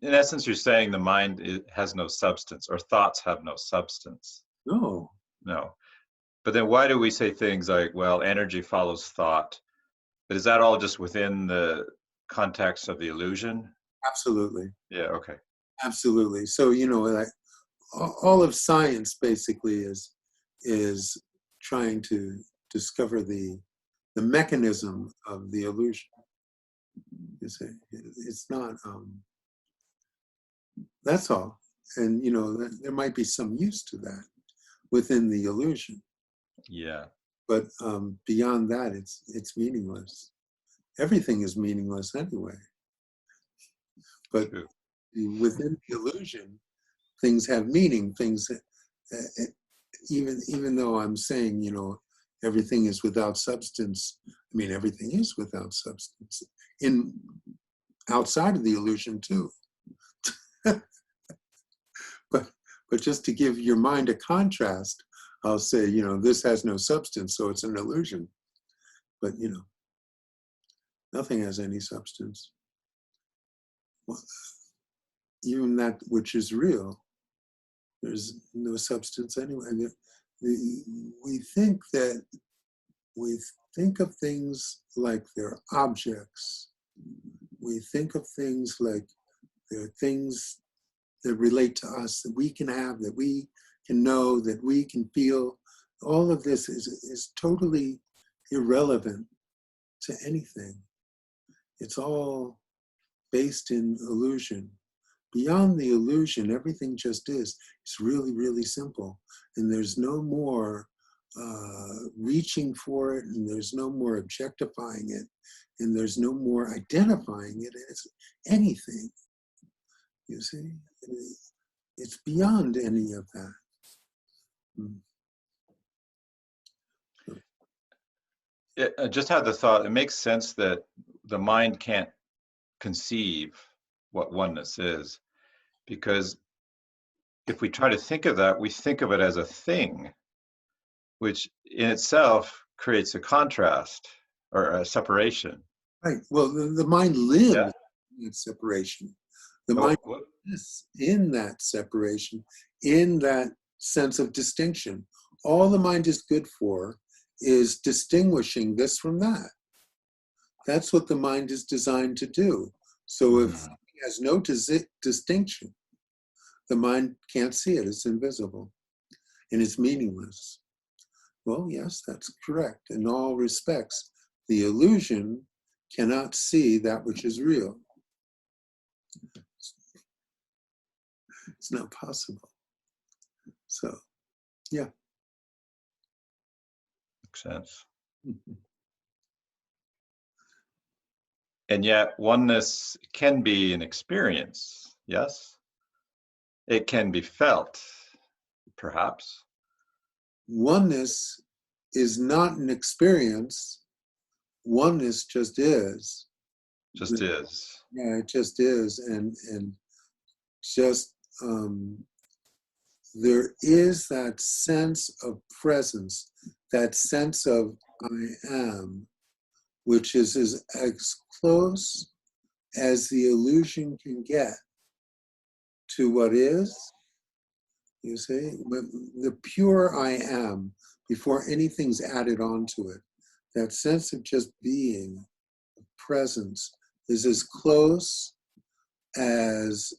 in essence, you're saying the mind has no substance, or thoughts have no substance. No. No. But then why do we say things like, well, energy follows thought? But is that all just within the context of the illusion? Absolutely. Yeah, okay. Absolutely. So, like all of science basically is trying to discover the mechanism of the illusion. You see, it's not, that's all. And, there might be some use to that within the illusion. Yeah. But beyond that, it's meaningless. Everything is meaningless anyway. But True. within the illusion, things have meaning. Things, even though I'm saying, everything is without substance. I mean, everything is without substance outside of the illusion too. But just to give your mind a contrast, I'll say, this has no substance, so it's an illusion. But, nothing has any substance. Well, even that which is real, there's no substance anyway. We think of things like they're objects. We think of things like they're things that relate to us, that we can have, that we can know, that we can feel. All of this is totally irrelevant to anything. It's all based in illusion. Beyond the illusion, everything just is. It's really, really simple. And there's no more reaching for it, and there's no more objectifying it, and there's no more identifying it as anything. You see? It's beyond any of that. I just had the thought, it makes sense that the mind can't conceive what oneness is, because if we try to think of that, we think of it as a thing, which in itself creates a contrast or a separation. Right. Well, the mind lives in separation. The mind lives in that separation, in that sense of distinction. All the mind is good for is distinguishing this from that. That's what the mind is designed to do. So if it has no distinction, the mind can't see it. It's invisible and it's meaningless. Well, yes, that's correct. In all respects, the illusion cannot see that which is real. It's not possible. So, yeah. Makes sense. And yet oneness can be an experience, yes? It can be felt, perhaps. Oneness is not an experience. Oneness just is. Just is. Yeah, it just is. And just there is that sense of presence, that sense of I am, which is as close as the illusion can get to what is. You see, the pure I am, before anything's added onto it, that sense of just being, presence, is as close as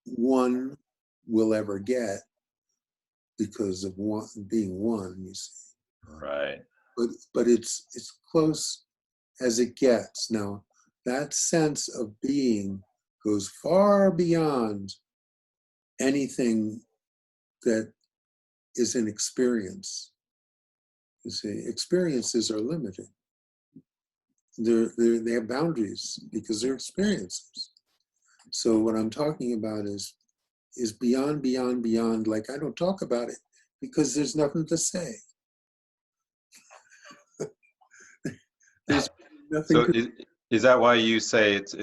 one will ever get because of being one, you see. Right. But it's close as it gets. Now, that sense of being goes far beyond anything that is an experience. You see, experiences are limited. They have boundaries because they're experiences. So what I'm talking about is beyond, beyond, beyond. Like, I don't talk about it because there's nothing to say. There's nothing. So is that why you say it's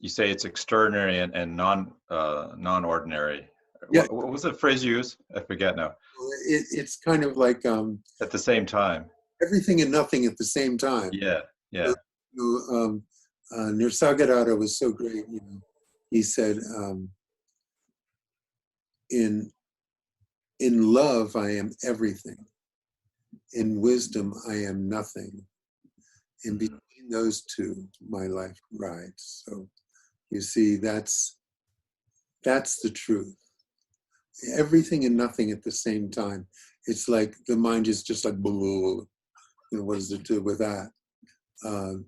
you say it's extraordinary and non-ordinary? Yeah. What was the phrase you used? I forget now. It's kind of like at the same time. everything and nothing at the same time. Yeah, yeah. Nisargadatta was so great. He said, in love, I am everything. In wisdom, I am nothing. In between those two, my life rides. So you see, that's the truth. Everything and nothing at the same time. It's like the mind is just like, what does it do with that?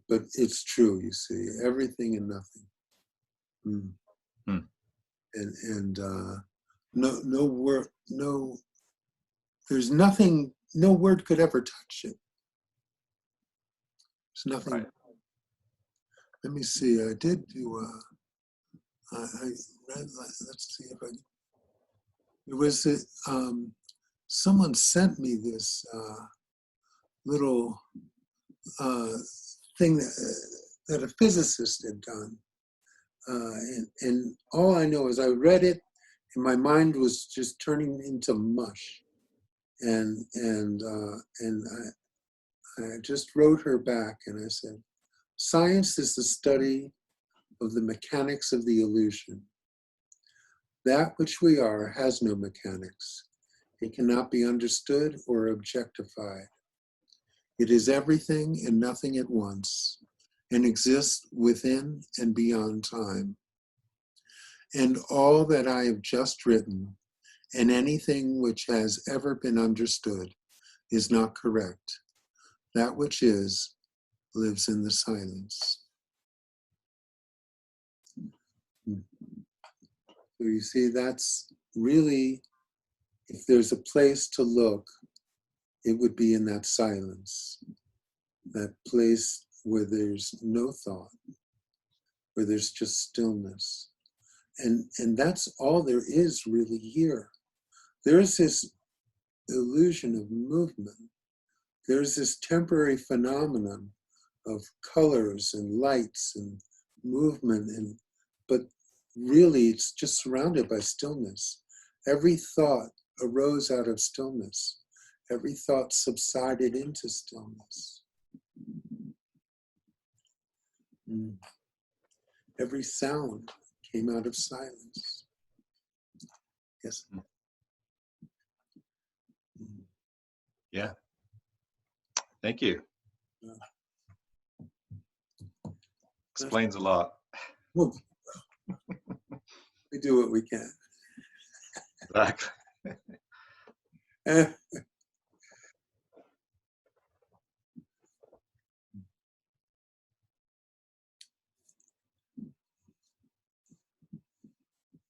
But it's true, you see, everything and nothing. And no word, there's nothing, no word could ever touch it. There's nothing. Right. Let me see, I did do, I read, let's see if I, it was, someone sent me this little thing that a physicist had done. And all I know is I read it and my mind was just turning into mush. And I just wrote her back and I said, science is the study of the mechanics of the illusion. That which we are has no mechanics. It cannot be understood or objectified. It is everything and nothing at once, and exists within and beyond time. And all that I have just written, and anything which has ever been understood, is not correct. That which is, lives in the silence. So you see, that's really, if there's a place to look, it would be in that silence, that place where there's no thought, where there's just stillness. And that's all there is really here. There's this illusion of movement. There's this temporary phenomenon of colors and lights and movement, but really it's just surrounded by stillness. Every thought arose out of stillness. Every thought subsided into stillness. Every sound came out of silence. Yes. Yeah. Thank you. Explains a lot. Well, we do what we can. Exactly.